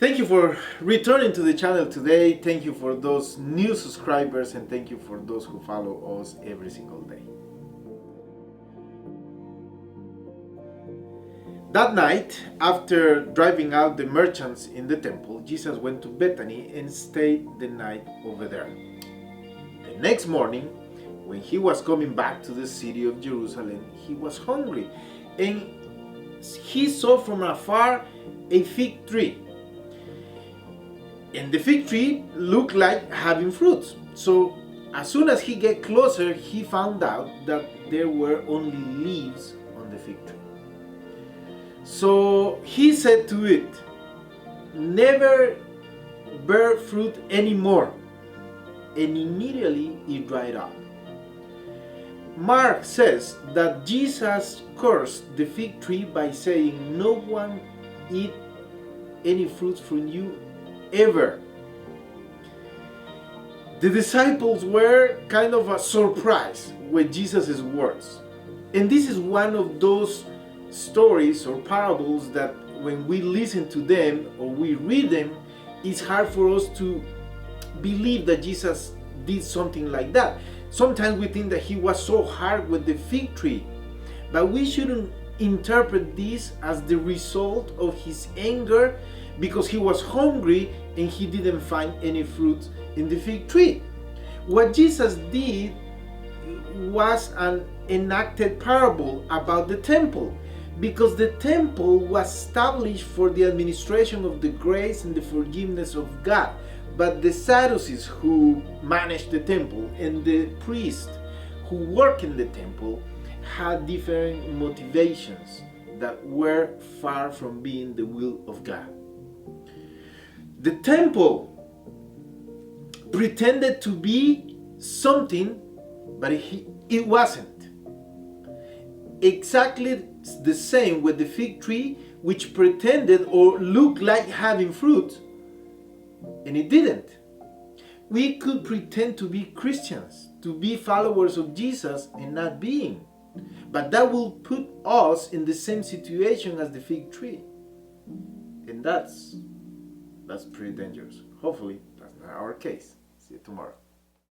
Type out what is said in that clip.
Thank you for returning to the channel today. Thank you for those new subscribers, and thank you for those who follow us every single day. That night, after driving out the merchants in the temple, Jesus went to Bethany and stayed the night over there. The next morning, when he was coming back to the city of Jerusalem, he was hungry, and he saw from afar a fig tree. And the fig tree looked like having fruits. So as soon as he get closer, he found out that there were only leaves on the fig tree. So he said to it, "Never bear fruit anymore." And immediately it dried up. Mark says that Jesus cursed the fig tree by saying, "No one eat any fruit from you ever." The disciples were kind of surprised with Jesus' words. And this is one of those stories or parables that when we listen to them or we read them, it's hard for us to believe that Jesus did something like that. Sometimes we think that he was so hard with the fig tree, but we shouldn't interpret this as the result of his anger because he was hungry and he didn't find any fruit in the fig tree. What Jesus did was an enacted parable about the temple, because the temple was established for the administration of the grace and the forgiveness of God. But the Sadducees who managed the temple and the priests who work in the temple had different motivations that were far from being the will of God. The temple pretended to be something, but it wasn't. Exactly the same with the fig tree, which pretended or looked like having fruit, and it didn't. We could pretend to be Christians, to be followers of Jesus, and not being. But that will put us in the same situation as the fig tree. And that's pretty dangerous. Hopefully, that's not our case. See you tomorrow.